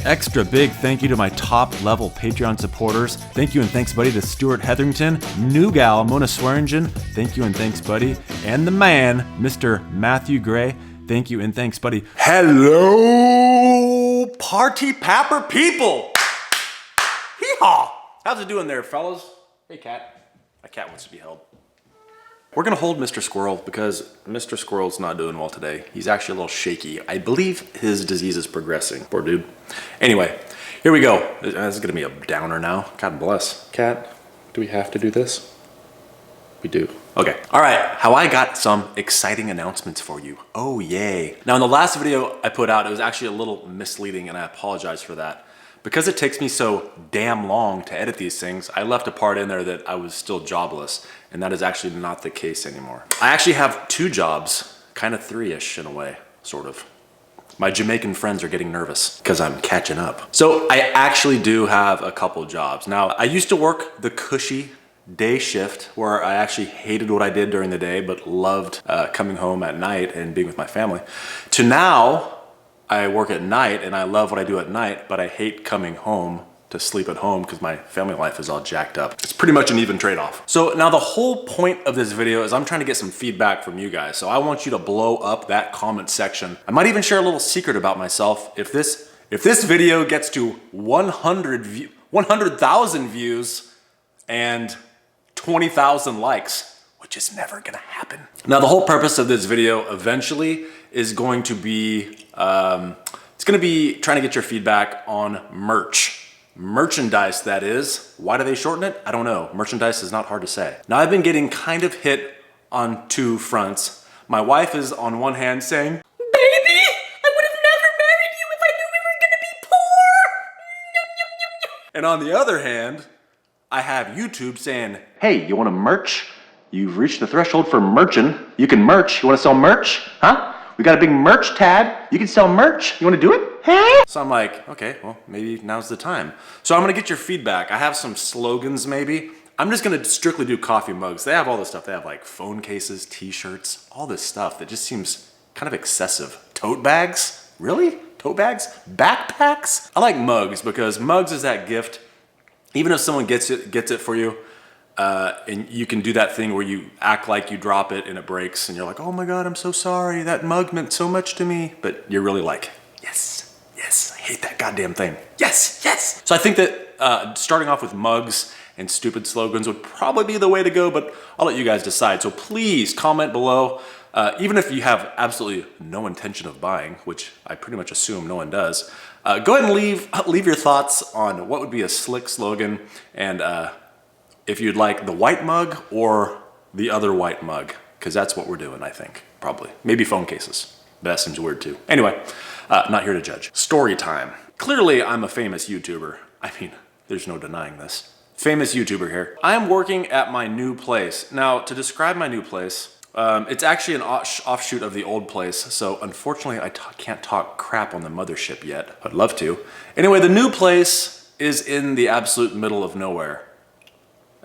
extra big thank you to my top level Patreon supporters. Thank you and thanks, buddy, to Stuart Hetherington, New Gal, Mona Swearingen. Thank you and thanks, buddy. And the man, Mr. Matthew Gray. Thank you and thanks, buddy. Hello, party papper people. Hee-haw. How's it doing there, fellas? Hey, cat. My cat wants to be held. We're gonna hold Mr. Squirrel because Mr. Squirrel's not doing well today. He's actually a little shaky. I believe his disease is progressing. Poor dude. Anyway, here we go. This is gonna be a downer now. God bless. Cat, do we have to do this? We do. Okay. All right, how I got some exciting announcements for you. Oh, yay. Now, in the last video I put out, it was actually a little misleading, and I apologize for that. Because it takes me so damn long to edit these things, I left a part in there that I was still jobless, and that is actually not the case anymore. I actually have 2 jobs, kind of 3-ish in a way, sort of. My Jamaican friends are getting nervous because I'm catching up. So I actually do have a couple jobs. Now, I used to work the cushy day shift where I actually hated what I did during the day, but loved coming home at night and being with my family, to now, I work at night and I love what I do at night, but I hate coming home to sleep at home because my family life is all jacked up. It's pretty much an even trade-off. So now the whole point of this video is I'm trying to get some feedback from you guys. So I want you to blow up that comment section. I might even share a little secret about myself. If this video gets to 100,000 views and 20,000 likes, which is never gonna happen. Now the whole purpose of this video eventually is going to be, it's gonna be trying to get your feedback on merchandise, that is. Why do they shorten it? I don't know. Merchandise is not hard to say. Now I've been getting kind of hit on 2 fronts. My wife is on one hand saying, "Baby, I would have never married you if I knew we were gonna be poor." And on the other hand, I have YouTube saying, "Hey, you wanna merch? You've reached the threshold for merching. You can merch. You wanna sell merch? Huh? We got a big merch tab. You can sell merch. You wanna do it? Hey?" So I'm like, okay, well, maybe now's the time. So I'm gonna get your feedback. I have some slogans maybe. I'm just gonna strictly do coffee mugs. They have all this stuff. They have like phone cases, t-shirts, all this stuff that just seems kind of excessive. Tote bags? Really? Tote bags? Backpacks? I like mugs because mugs is that gift. Even if someone gets it for you, and you can do that thing where you act like you drop it and it breaks and you're like, "Oh my God, I'm so sorry. That mug meant so much to me." But you're really like, yes, yes, I hate that goddamn thing. Yes, yes. So I think that starting off with mugs and stupid slogans would probably be the way to go, but I'll let you guys decide. So please comment below. Even if you have absolutely no intention of buying, which I pretty much assume no one does, go ahead and leave your thoughts on what would be a slick slogan, and if you'd like the white mug or the other white mug, because that's what we're doing, I think, probably. Maybe phone cases. That seems weird too. Anyway, not here to judge. Story time. Clearly, I'm a famous YouTuber. I mean, there's no denying this. Famous YouTuber here. I am working at my new place. Now, to describe my new place, it's actually an offshoot of the old place, so unfortunately I can't talk crap on the mothership yet. I'd love to. Anyway, the new place is in the absolute middle of nowhere.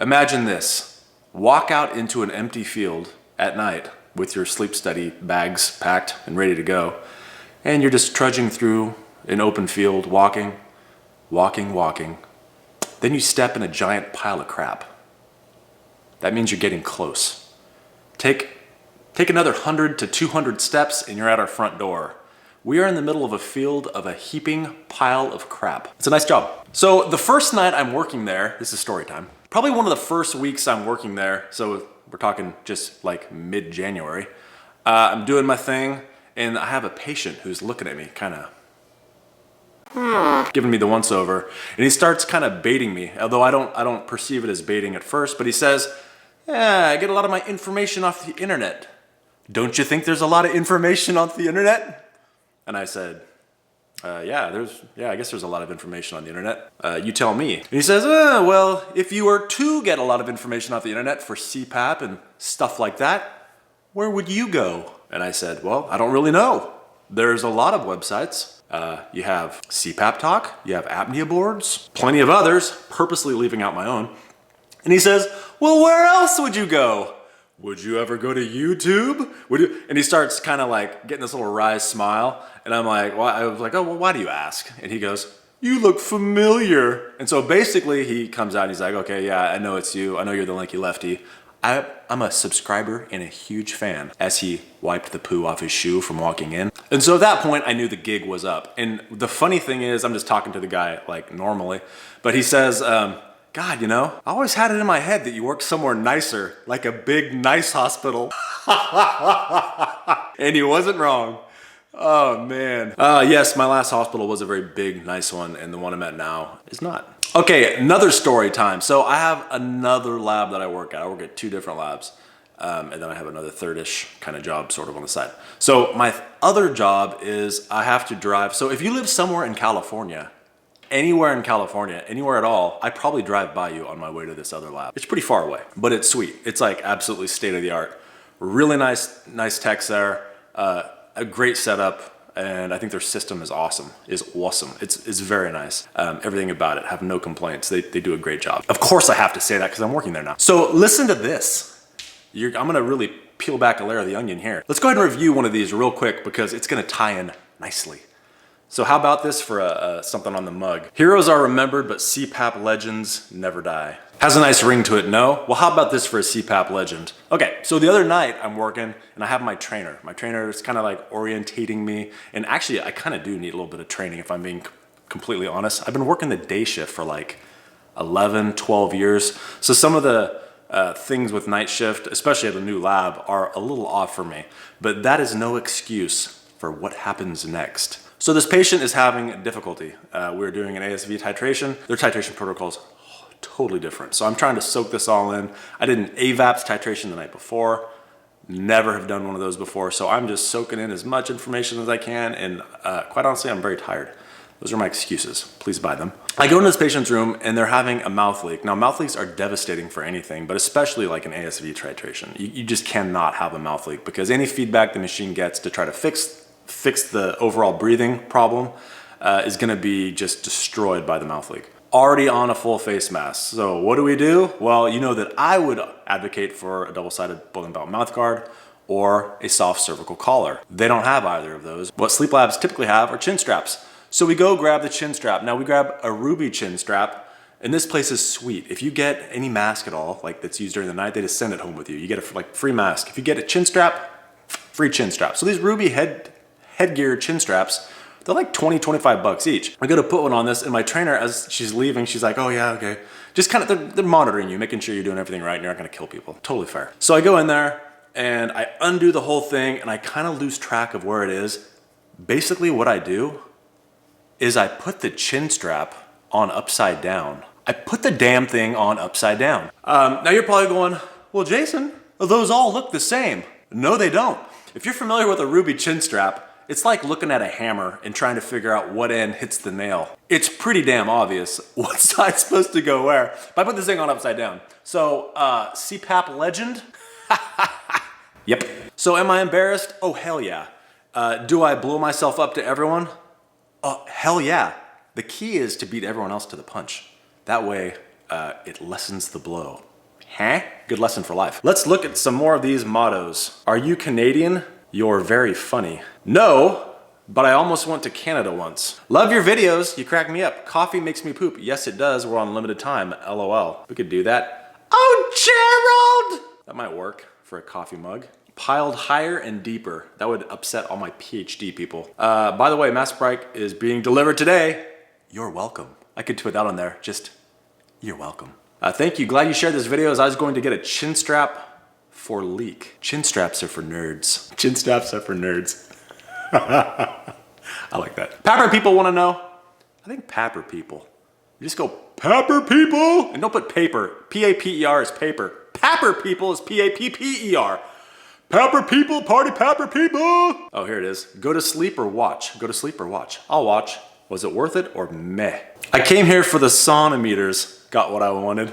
Imagine this. Walk out into an empty field at night with your sleep study bags packed and ready to go, and you're just trudging through an open field, walking. Then you step in a giant pile of crap. That means you're getting close. Take another 100 to 200 steps and you're at our front door. We are in the middle of a field of a heaping pile of crap. It's a nice job. So the first night I'm working there, this is story time, probably one of the first weeks I'm working there, so we're talking just like mid-January, I'm doing my thing and I have a patient who's looking at me kind of giving me the once-over, and he starts kind of baiting me, although I don't perceive it as baiting at first, but he says, "Yeah, I get a lot of my information off the internet. Don't you think there's a lot of information off the internet?" And I said, yeah, I guess there's a lot of information on the internet. You tell me." And he says, "Well, if you were to get a lot of information off the internet for CPAP and stuff like that, where would you go?" And I said, "Well, I don't really know. There's a lot of websites. You have CPAP Talk, you have apnea boards, plenty of others, purposely leaving out my own." And he says, "Well, where else would you go? Would you ever go to YouTube? Would you?" And he starts kind of like getting this little wry smile. And I'm like, well, I was like, "Oh, well, why do you ask?" And he goes, you look familiar. And so basically he comes out and he's like, okay, yeah, I know it's you. I know you're the lanky lefty. I'm a subscriber and a huge fan, as he wiped the poo off his shoe from walking in. And so at that point, I knew the gig was up. And the funny thing is, I'm just talking to the guy like normally, but he says, God, you know, I always had it in my head that you worked somewhere nicer, like a big, nice hospital. And he wasn't wrong. Oh man. Yes, my last hospital was a very big, nice one, and the one I'm at now is not. Okay, another story time. So I have another lab that I work at. I work at 2 different labs. And then I have another third-ish kind of job sort of on the side. So my other job is I have to drive. So if you live somewhere in California, anywhere in California, anywhere at all, I probably drive by you on my way to this other lab. It's pretty far away, but it's sweet. It's like absolutely state of the art. Really nice techs there. A great setup. And I think their system is awesome. It's very nice. Everything about it, have no complaints. They do a great job. Of course I have to say that because I'm working there now. So listen to this. I'm gonna really peel back a layer of the onion here. Let's go ahead and review one of these real quick because it's gonna tie in nicely. So how about this for something on the mug? Heroes are remembered, but CPAP legends never die. Has a nice ring to it, no? Well, how about this for a CPAP legend? Okay, so the other night I'm working and I have my trainer. My trainer is kind of like orientating me. And actually, I kind of do need a little bit of training if I'm being completely honest. I've been working the day shift for like 11, 12 years. So some of the things with night shift, especially at a new lab, are a little off for me. But that is no excuse for what happens next. So this patient is having difficulty. We're doing an ASV titration. Their titration protocol's totally different. So I'm trying to soak this all in. I did an AVAPS titration the night before. Never have done one of those before. So I'm just soaking in as much information as I can. And quite honestly, I'm very tired. Those are my excuses. Please buy them. I go into this patient's room and they're having a mouth leak. Now mouth leaks are devastating for anything, but especially like an ASV titration. You just cannot have a mouth leak because any feedback the machine gets to try to fix the overall breathing problem is gonna be just destroyed by the mouth leak. Already on a full face mask. So what do? Well, you know that I would advocate for a double-sided bowling belt mouth guard or a soft cervical collar. They don't have either of those. What sleep labs typically have are chin straps. So we go grab the chin strap. Now we grab a ruby chin strap, and this place is sweet. If you get any mask at all, like that's used during the night, they just send it home with you. You get a like free mask. If you get a chin strap, free chin strap. So these ruby headgear chin straps, they're like 20, 25 bucks each. I go to put one on this and my trainer, as she's leaving, she's like, oh yeah, okay. Just kind of, they're monitoring you, making sure you're doing everything right and you're not gonna kill people. Totally fair. So I go in there and I undo the whole thing and I kind of lose track of where it is. Basically what I do is I put the chin strap on upside down. I put the damn thing on upside down. Now you're probably going, well, Jason, those all look the same. No, they don't. If you're familiar with a ruby chin strap, it's like looking at a hammer and trying to figure out what end hits the nail. It's pretty damn obvious what side's supposed to go where. But I put this thing on upside down. So, CPAP legend? Yep. So am I embarrassed? Oh, hell yeah. Do I blow myself up to everyone? Hell yeah. The key is to beat everyone else to the punch. That way, it lessens the blow. Huh? Good lesson for life. Let's look at some more of these mottos. Are you Canadian? You're very funny. No, but I almost went to Canada once. Love your videos, you crack me up. Coffee makes me poop. Yes, it does, we're on limited time, LOL. We could do that. Oh, Gerald! That might work for a coffee mug. Piled higher and deeper. That would upset all my PhD people. By the way, Mass Break is being delivered today. You're welcome. I could put that on there, just, you're welcome. Thank you, glad you shared this video as I was going to get a chin strap for leak. Chin straps are for nerds. Chin straps are for nerds. I like that. Papper people want to know. I think Papper people. You just go Papper people and don't put paper. P-A-P-E-R is paper. Papper people is P-A-P-P-E-R. Papper people, party Papper people. Oh, here it is. Go to sleep or watch. Go to sleep or watch. I'll watch. Was it worth it or meh? I came here for the sauna meters. Got what I wanted.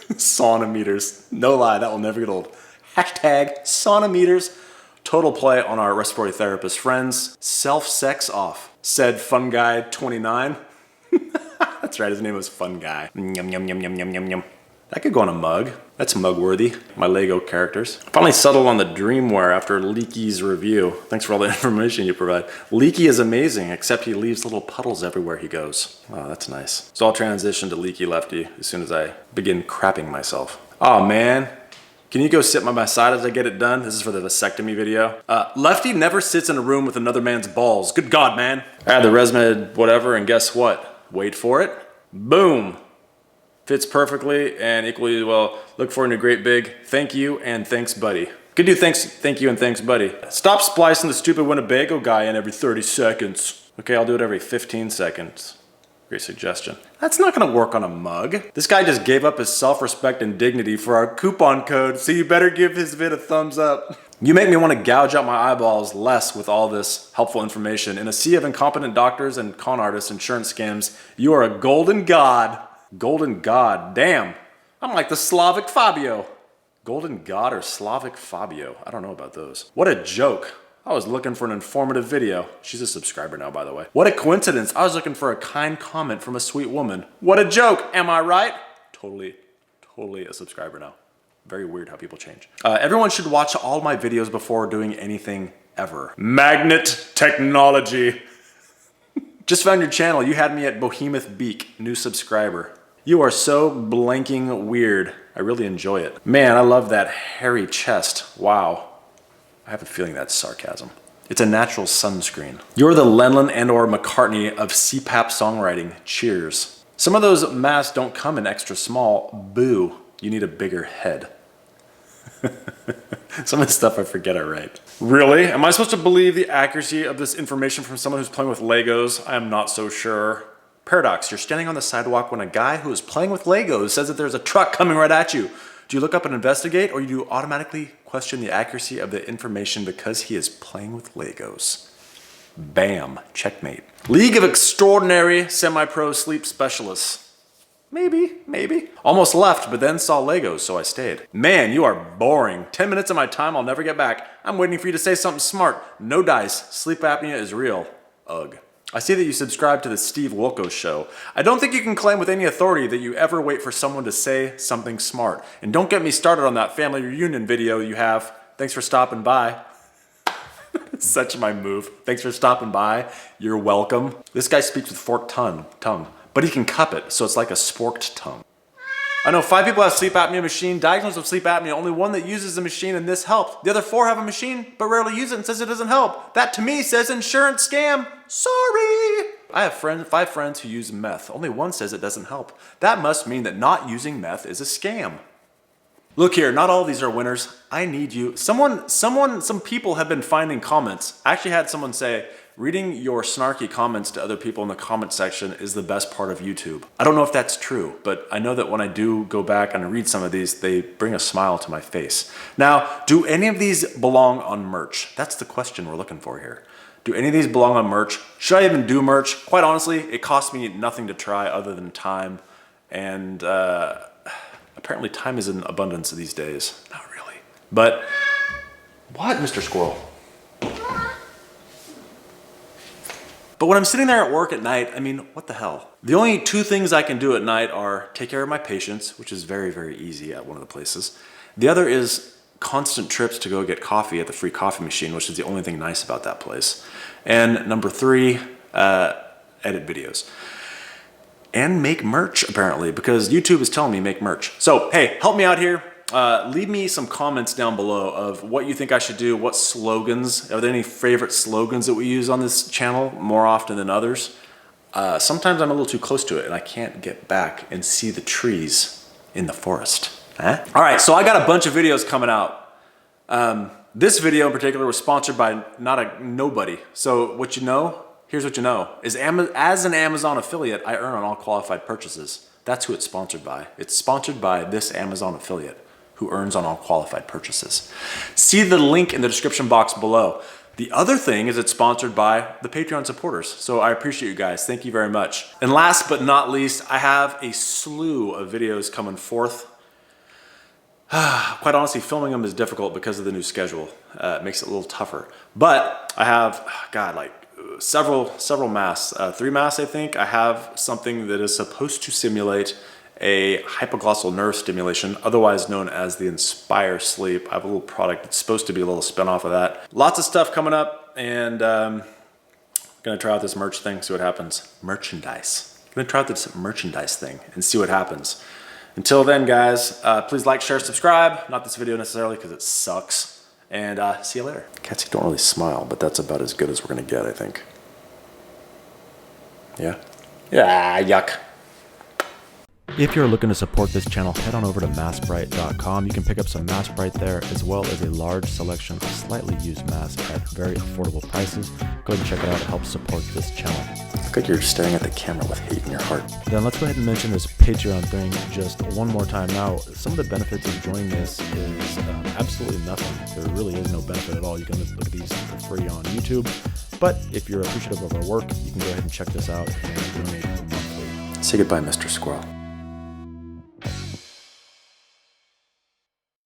Sauna meters. No lie, that will never get old. Hashtag sauna meters. Total play on our respiratory therapist friends. Self-sex off. Said Fun Guy 29. That's right, his name was Fun Guy. Yum, yum, yum, yum, yum, yum, yum. That could go on a mug. That's mug-worthy. My Lego characters. Finally settled on the Dreamwear after Leaky's review. Thanks for all the information you provide. Leaky is amazing, except he leaves little puddles everywhere he goes. Oh, that's nice. So I'll transition to Leaky Lefty as soon as I begin crapping myself. Oh man, can you go sit by my side as I get it done? This is for the vasectomy video. Lefty never sits in a room with another man's balls. Good God, man. I had the ResMed whatever, and guess what? Wait for it. Boom. Fits perfectly and equally well. Look forward to a great big thank you and thanks, buddy. Could do thank you and thanks, buddy. Stop splicing the stupid Winnebago guy in every 30 seconds. Okay, I'll do it every 15 seconds. Great suggestion. That's not gonna work on a mug. This guy just gave up his self-respect and dignity for our coupon code, so you better give his vid a thumbs up. You make me want to gouge out my eyeballs less with all this helpful information. In a sea of incompetent doctors and con artists, insurance scams, you are a golden god. Golden god, damn. I'm like the Slavic Fabio. Golden god or Slavic Fabio, I don't know about those. What a joke. I was looking for an informative video. She's a subscriber now, by the way. What a coincidence. I was looking for a kind comment from a sweet woman. What a joke, am I right? Totally a subscriber now. Very weird how people change. Everyone should watch all my videos before doing anything ever. Magnet technology. Just found your channel. You had me at Behemoth Beak, new subscriber. You are so blanking weird. I really enjoy it. Man, I love that hairy chest. Wow. I have a feeling that's sarcasm. It's a natural sunscreen. You're the Lennon and or McCartney of CPAP songwriting. Cheers. Some of those masks don't come in extra small. Boo. You need a bigger head. Some of the stuff I forget I write. Really? Am I supposed to believe the accuracy of this information from someone who's playing with Legos? I am not so sure. Paradox, you're standing on the sidewalk when a guy who is playing with Legos says that there's a truck coming right at you. Do you look up and investigate, or do you automatically question the accuracy of the information because he is playing with Legos? Bam, checkmate. League of Extraordinary Semi-Pro Sleep Specialists. Maybe. Almost left, but then saw Legos, so I stayed. Man, you are boring. 10 minutes of my time I'll never get back. I'm waiting for you to say something smart. No dice. Sleep apnea is real. Ugh. I see that you subscribe to the Steve Wilkos show. I don't think you can claim with any authority that you ever wait for someone to say something smart. And don't get me started on that family reunion video you have. Thanks for stopping by. Such my move. Thanks for stopping by. You're welcome. This guy speaks with forked tongue, but he can cup it, so it's like a sporked tongue. I know 5 people have sleep apnea machine, diagnosed with sleep apnea, only 1 that uses the machine and this helped. The other 4 have a machine, but rarely use it and says it doesn't help. That to me says insurance scam. Sorry. I have 5 friends who use meth. Only 1 says it doesn't help. That must mean that not using meth is a scam. Look here, not all of these are winners. I need you. Some people have been finding comments. I actually had someone say, reading your snarky comments to other people in the comment section is the best part of YouTube. I don't know if that's true, but I know that when I do go back and read some of these, they bring a smile to my face. Now, do any of these belong on merch? That's the question we're looking for here. Do any of these belong on merch? Should I even do merch? Quite honestly, it costs me nothing to try other than time. And apparently time is in abundance these days. Not really. But, what, Mr. Squirrel? But when I'm sitting there at work at night, I mean, what the hell? The only 2 things I can do at night are take care of my patients, which is very, very easy at one of the places. The other is constant trips to go get coffee at the free coffee machine, which is the only thing nice about that place. And number 3, edit videos. And make merch, apparently, because YouTube is telling me make merch. So, hey, help me out here. Leave me some comments down below of what you think I should do, what slogans, are there any favorite slogans that we use on this channel more often than others? Sometimes I'm a little too close to it and I can't get back and see the trees in the forest. All right, so I got a bunch of videos coming out. This video in particular was sponsored by nobody. So what you know, here's what you know, is as an Amazon affiliate, I earn on all qualified purchases. That's who it's sponsored by. It's sponsored by this Amazon affiliate who earns on all qualified purchases. See the link in the description box below. The other thing is it's sponsored by the Patreon supporters. So I appreciate you guys. Thank you very much. And last but not least, I have a slew of videos coming forth. Quite honestly, filming them is difficult because of the new schedule. It makes it a little tougher. But I have, several masks. 3 masks, I think. I have something that is supposed to simulate a hypoglossal nerve stimulation, otherwise known as the Inspire Sleep. I have a little product that's supposed to be a little spin-off of that. Lots of stuff coming up, and gonna try out this merch thing, see what happens. Merchandise. Gonna try out this merchandise thing and see what happens. Until then, guys, please like, share, subscribe. Not this video necessarily because it sucks. And see you later. Cats don't really smile, but that's about as good as we're gonna get, I think. Yeah? Yeah, yuck. If you're looking to support this channel, head on over to maskbright.com. You can pick up some Mask Bright there, as well as a large selection of slightly used masks at very affordable prices. Go ahead and check it out. It helps support this channel. Look like you're staring at the camera with hate in your heart. Then let's go ahead and mention this Patreon thing just one more time. Now, some of the benefits of joining this is absolutely nothing. There really is no benefit at all. You can look at these for free on YouTube. But if you're appreciative of our work, you can go ahead and check this out and donate monthly. Say goodbye, Mr. Squirrel.